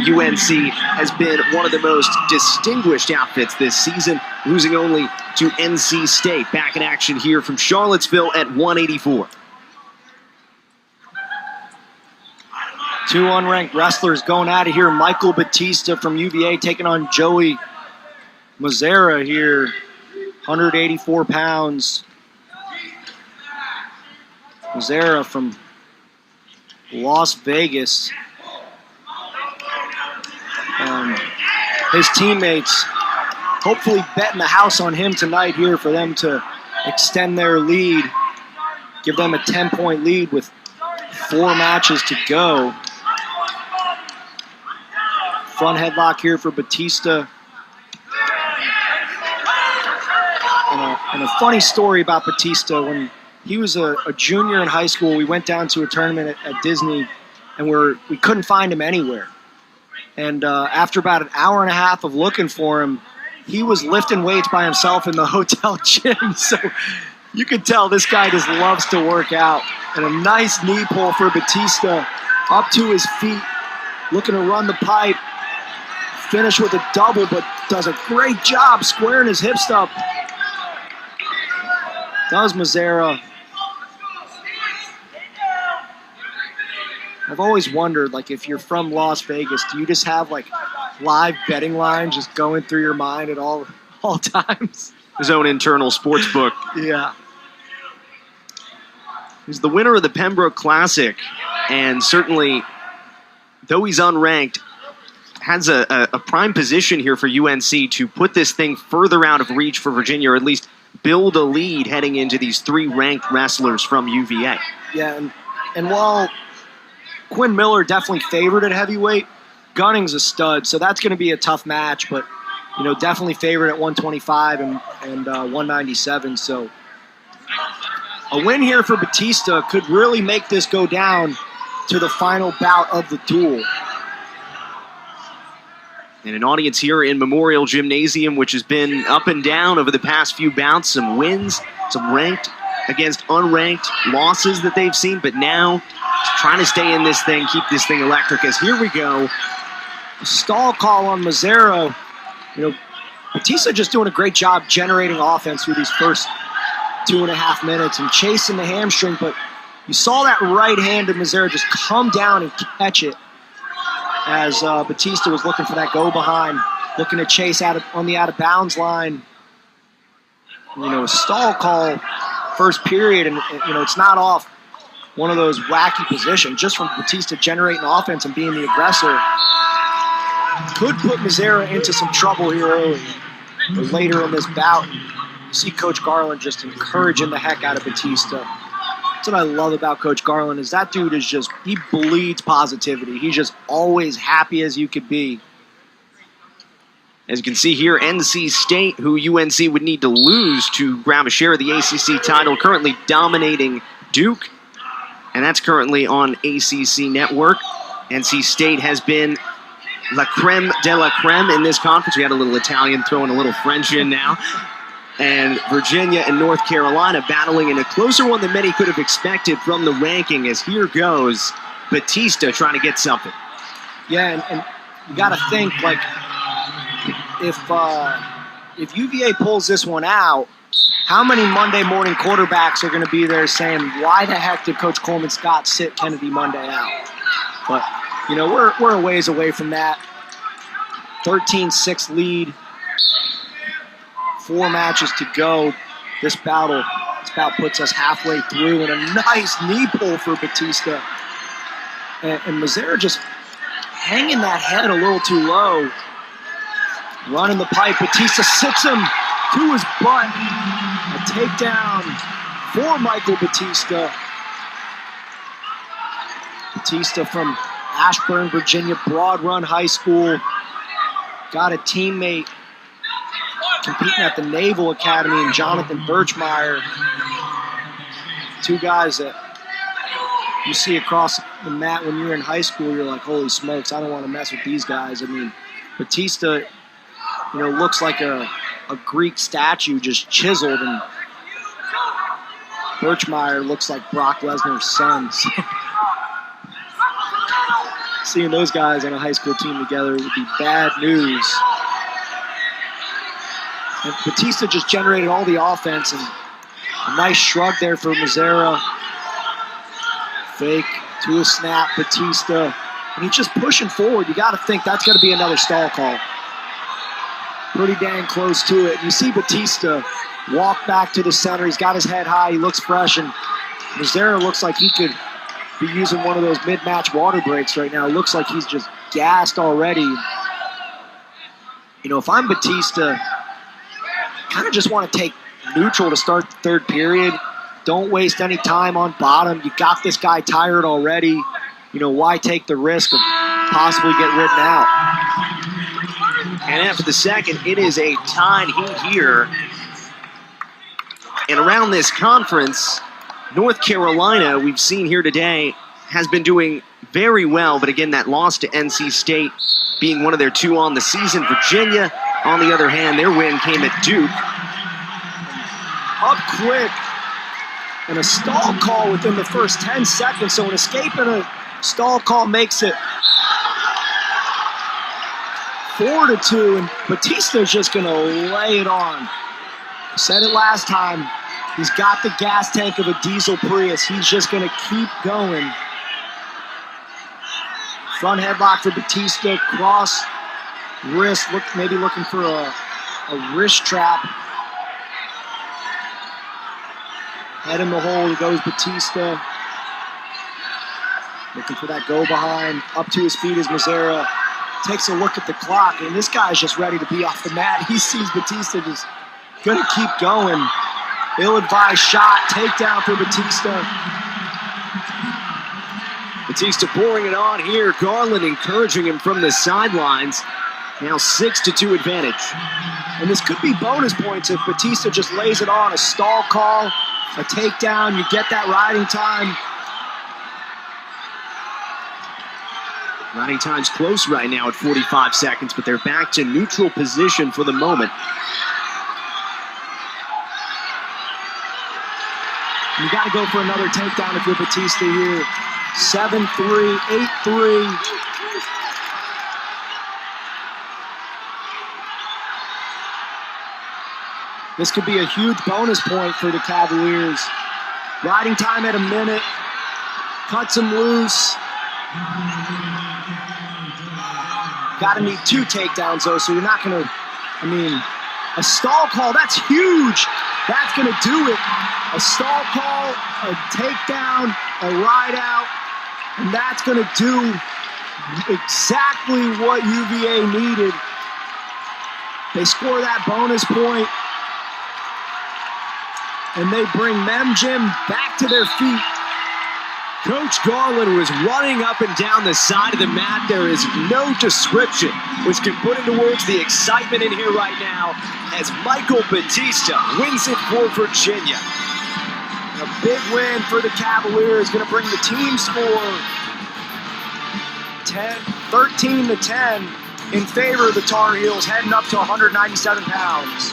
UNC has been one of the most distinguished outfits this season, losing only to NC State. Back in action here from Charlottesville at 184. Two unranked wrestlers going out of here. Michael Battista from UVA taking on Joey Mazarra here, 184 pounds. Mazarra from Las Vegas. His teammates hopefully betting the house on him tonight here for them to extend their lead, give them a 10-point lead with 4 matches to go. Front headlock here for Battista. And a funny story about Battista, when he was a junior in high school, we went down to a tournament at Disney, and we couldn't find him anywhere. And after about an hour and a half of looking for him, he was lifting weights by himself in the hotel gym. So you could tell this guy just loves to work out. And a nice knee pull for Battista, up to his feet, looking to run the pipe. Finish with a double, but does a great job squaring his hips up. Does Mazarra. I've always wondered, like, if you're from Las Vegas, do you just have, like, live betting lines just going through your mind at all times? His own internal sports book. Yeah. He's the winner of the Pembroke Classic, and certainly, though he's unranked, has a prime position here for UNC to put this thing further out of reach for Virginia, or at least build a lead heading into these 3 ranked wrestlers from UVA. Yeah, and while Quinn Miller definitely favored at heavyweight, Gunning's a stud, so that's going to be a tough match, but definitely favored at 125 and 197. So a win here for Battista could really make this go down to the final bout of the duel. And an audience here in Memorial Gymnasium, which has been up and down over the past few bouts. Some wins, some ranked against unranked losses that they've seen, but now trying to stay in this thing, keep this thing electric. As here we go. Stall call on Mazarra. Battista just doing a great job generating offense through these first 2.5 minutes and chasing the hamstring, but you saw that right hand of Mazarra just come down and catch it as Battista was looking for that go behind, looking to chase on the out of bounds line. A stall call first period, and it's not off one of those wacky positions, just from Battista generating offense and being the aggressor. Could put Mazarra into some trouble here early or later in this bout. You see Coach Garland just encouraging the heck out of Battista. That's what I love about Coach Garland, is that dude is just, he bleeds positivity. He's just always happy as you could be. As you can see here, NC State, who UNC would need to lose to grab a share of the ACC title, currently dominating Duke. And that's currently on ACC Network. NC State has been la creme de la creme in this conference. We had a little Italian throwing a little French in now. And Virginia and North Carolina battling in a closer one than many could have expected from the ranking, as here goes Battista trying to get something. Yeah, and you got to think, like, if UVA pulls this one out, how many Monday morning quarterbacks are going to be there saying, why the heck did Coach Coleman Scott sit Kennedy Monday out? But, we're a ways away from that. 13-6 lead. 4 matches to go. This bout puts us halfway through, and a nice knee pull for Battista. And Mazarra just hanging that head a little too low. Running the pipe. Battista sits him to his butt. A takedown for Michael Battista. Battista from Ashburn, Virginia, Broad Run High School. Got a teammate competing at the Naval Academy in Jonathan Birchmeyer. 2 guys that you see across the mat when you're in high school, you're like, holy smokes, I don't want to mess with these guys. I mean, Battista, looks like a Greek statue just chiseled, and Birchmeyer looks like Brock Lesnar's son. So seeing those guys on a high school team together would be bad news. And Battista just generated all the offense, and a nice shrug there for Mazarra. Fake to a snap, Battista. And he's just pushing forward. You got to think that's going to be another stall call. Pretty dang close to it. You see Battista walk back to the center. He's got his head high. He looks fresh. And Mazarra looks like he could be using one of those mid-match water breaks right now. It looks like he's just gassed already. You know, if I'm Battista, kind of just want to take neutral to start the third period. Don't waste any time on bottom. You got this guy tired already. You know, why take the risk of possibly get ridden out? And after the second, it is a tied heat here. And around this conference, North Carolina, we've seen here today, has been doing very well. But again, that loss to NC State being one of their two on the season. Virginia, on the other hand, their win came at Duke. Up quick. And a stall call within the first 10 seconds. So an escape and a stall call makes it 4-2. And Battista's just going to lay it on. I said it last time. He's got the gas tank of a diesel Prius. He's just going to keep going. Front headlock for Battista. Cross wrist. Maybe looking for a wrist trap. Head in the hole, goes Battista. Looking for that go behind. Up to his feet is Mazarra. Takes a look at the clock, and this guy's just ready to be off the mat. He sees Battista just gonna keep going. Ill-advised shot, takedown for Battista. Battista pouring it on here. Garland encouraging him from the sidelines. Now 6-2 advantage. And this could be bonus points if Battista just lays it on. A stall call, a takedown, you get that riding time. Riding time's close right now at 45 seconds, but they're back to neutral position for the moment. You got to go for another takedown if you're Battista here. 7-3, 8-3. This could be a huge bonus point for the Cavaliers. Riding time at a minute. Cuts him loose. Got to need 2 takedowns, though, so you're not going to, a stall call, that's huge. That's going to do it. A stall call, a takedown, a ride out, and that's going to do exactly what UVA needed. They score that bonus point, and they bring Mem Jim back to their feet. Coach Garland was running up and down the side of the mat. There is no description which can put into words the excitement in here right now as Michael Battista wins it for Virginia. A big win for the Cavaliers, going to bring the team score 13-10 in favor of the Tar Heels, heading up to 197 pounds.